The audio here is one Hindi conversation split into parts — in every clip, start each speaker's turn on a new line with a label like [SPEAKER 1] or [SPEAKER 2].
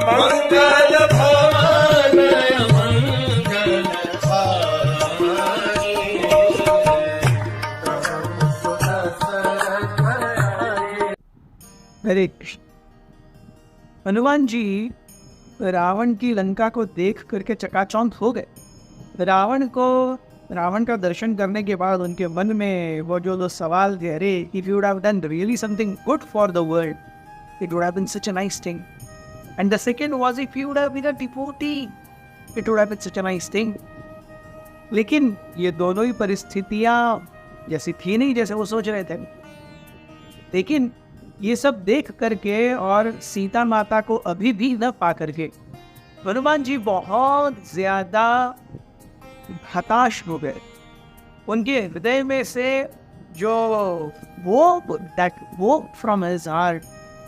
[SPEAKER 1] मंगल भवन मंगल हारी।
[SPEAKER 2] हरे कृष्ण। हनुमान जी रावण की लंका को देख करके चकाचौंध हो गए। रावण का दर्शन करने के बाद उनके मन में वो जो सवाल थे, अरे if you would have done really something good for the world it would have been such a nice thing, and the second was if you would have been a devotee it would have been such a nice thing. लेकिन ये दोनों ही परिस्थितियां जैसी थी नहीं जैसे वो सोच रहे थे। लेकिन ये सब देख करके और सीता माता को अभी भी न पा करके हनुमान जी बहुत ज्यादा हताश हो गए। उनके हृदय में से जो वो from his heart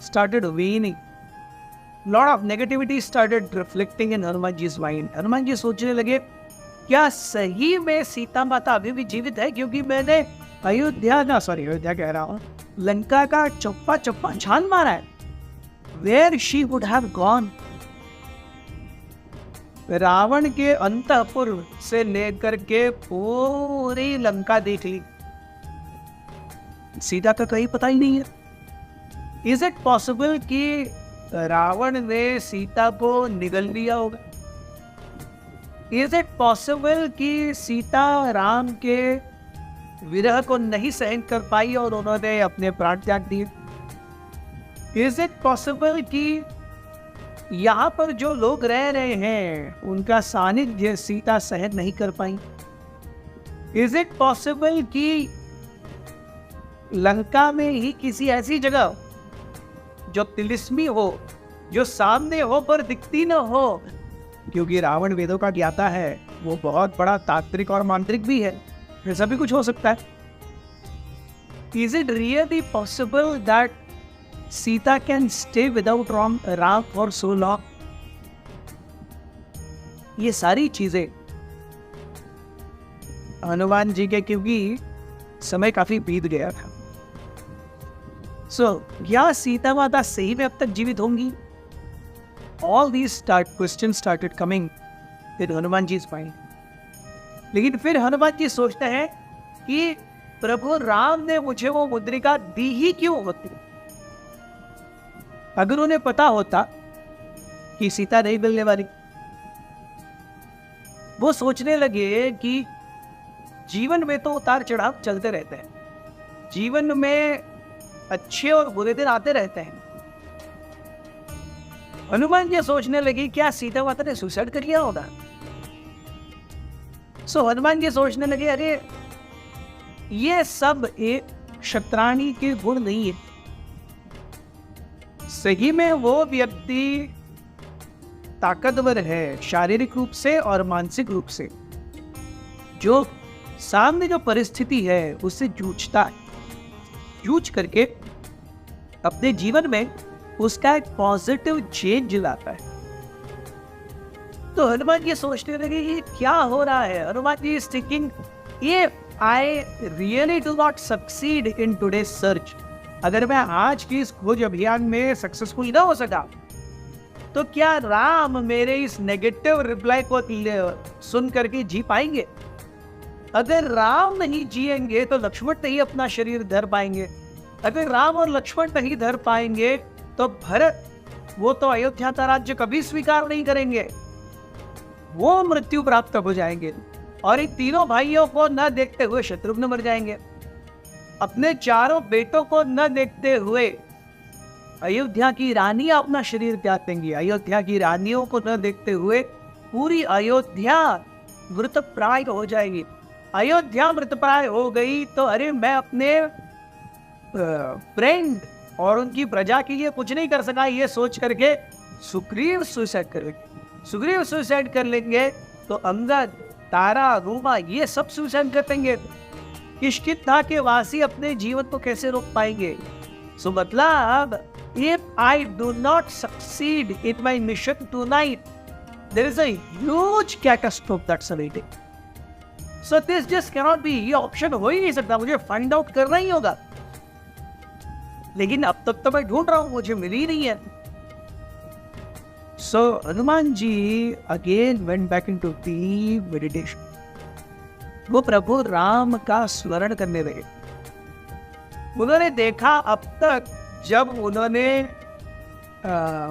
[SPEAKER 2] started weaning, lot of negativity started reflecting in Hanuman ji's mind. Hanuman ji सोचने लगे क्या सही में सीता माता अभी भी जीवित है, क्योंकि मैंने अयोध्या कह रहा हूँ, लंका का चप्पा चप्पा छान मारा है। Where she would have gone. Ravana के अंतःपुर से लेकर के पूरी लंका देख ली, सीता का कहीं पता ही नहीं है। इज इट पॉसिबल कि रावण ने सीता को निगल लिया होगा? इज इट पॉसिबल कि सीता राम के विरह को नहीं सहन कर पाई और उन्होंने अपने प्राण त्याग दिए? इज इट पॉसिबल कि यहाँ पर जो लोग रह रहे हैं उनका सानिध्य सीता सहन नहीं कर पाई? इज इट पॉसिबल कि लंका में ही किसी ऐसी जगह जो तिलिस्मी हो, जो सामने हो पर दिखती न हो, क्योंकि रावण वेदों का ज्ञाता है, वो बहुत बड़ा तांत्रिक और मांत्रिक भी है, ऐसा भी कुछ हो सकता है। Is it really possible that Sita can stay without Ram for so long? ये सारी चीजें हनुमान जी के, क्योंकि समय काफी बीत गया था, क्या सीता माता सही में अब तक जीवित होंगी? All these questions started coming in Hanuman जी's mind. लेकिन फिर हनुमान जी सोचते हैं कि प्रभु राम ने मुझे वो मुद्रिका दी ही क्यों होती? अगर उन्हें पता होता कि सीता नहीं मिलने वाली, वो सोचने लगे कि जीवन में तो उतार चढ़ाव चलते रहते हैं, जीवन में अच्छे और बुरे दिन आते रहते हैं। हनुमान जी सोचने लगे क्या सीता माता ने सुसाइड कर लिया होगा? हनुमान जी सोचने लगे अरे ये सब एक क्षत्राणी के गुण नहीं है। सही में वो व्यक्ति ताकतवर है शारीरिक रूप से और मानसिक रूप से, जो सामने जो परिस्थिति है उससे जूझता है, जूझ करके अपने जीवन में उसका एक पॉजिटिव चेंज लाता है। तो हनुमान जी सोचने लगे ये क्या हो रहा है। Hanuman ji is thinking if I really do not succeed in today's search, अगर मैं आज की इस खोज अभियान में सक्सेसफुल ना हो सका तो क्या राम मेरे इस नेगेटिव रिप्लाई को सुन करके जी पाएंगे? अगर राम नहीं जिएंगे तो लक्ष्मण नहीं अपना शरीर धर पाएंगे, अगर राम और लक्ष्मण नहीं धर पाएंगे तो भरत, वो तो अयोध्या का राज्य कभी स्वीकार नहीं करेंगे, वो मृत्यु प्राप्त हो जाएंगे, और इन तीनों भाइयों को न देखते हुए शत्रुघ्न मर जाएंगे, अपने चारों बेटों को न देखते हुए अयोध्या की रानियां अपना शरीर त्याग देंगी, अयोध्या की रानियों को न देखते हुए पूरी अयोध्या मृतप्राय हो जाएगी। अयोध्या मृतप्राय हो गई तो अरे मैं अपने फ्रेंड और उनकी प्रजा के लिए कुछ नहीं कर सका, ये सोच करके सुग्रीव सुसाइड करेंगे। सुग्रीव सुसाइड कर लेंगे तो अंगद, तारा, रूमा ये सब सुसाइड कर देंगे। किष्किंधा के वासी अपने जीवन को कैसे रोक पाएंगे? सो मतलब if I do not succeed in my mission tonight, there is a huge catastrophe that's awaiting. So this just cannot be, ये ऑप्शन हो ही नहीं सकता, मुझे फाइंड आउट करना ही होगा। लेकिन अब तक तो मैं ढूंढ रहा हूं, मुझे मिल ही नहीं है। So Hanuman ji again went back into deep meditation. वो प्रभु राम का स्मरण करने लगे। उन्होंने देखा अब तक जब उन्होंने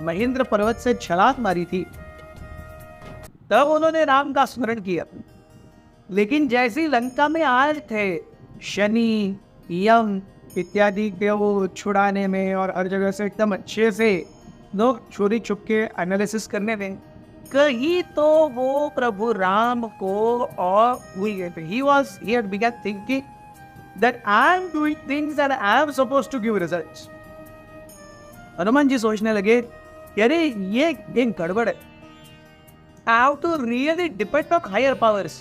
[SPEAKER 2] महेंद्र पर्वत से छलांग मारी थी तब उन्होंने राम का स्मरण किया, लेकिन जैसे लंका में आए थे शनि यम इत्यादि के वो छुड़ाने में और हर जगह से एकदम अच्छे से लोग चोरी छुप के एनालिसिस करने में, कहीं तो वो प्रभु राम को और भूल गए थे। He began thinking that I am doing things that I am supposed to give results. Hanuman ji सोचने लगे कि अरे ये एक गड़बड़ है। I have to really depend on higher powers.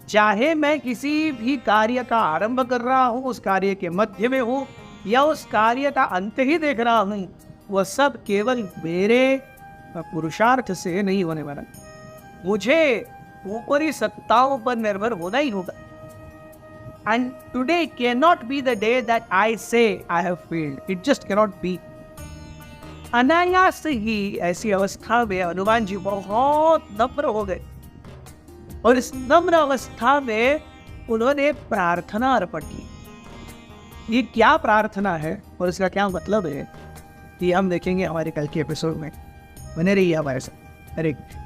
[SPEAKER 2] चाहे मैं किसी भी कार्य का आरंभ कर रहा हूँ, उस कार्य के मध्य में हूँ या उस कार्य का अंत ही देख रहा हूँ, वह सब केवल मेरे पुरुषार्थ से नहीं होने वाला। मुझे ऊपरी सत्ताओं पर निर्भर होना ही होगा। And today cannot be the day that I say I have failed. It just cannot be. अनायास ही ऐसी अवस्था में हनुमान जी बहुत नम्र हो गए और इस नम्र अवस्था में उन्होंने प्रार्थना अर्पण की। ये क्या प्रार्थना है और इसका क्या मतलब है, ये हम देखेंगे हमारे कल के एपिसोड में। बने रहिए हमारे साथ। हरे कृष्ण।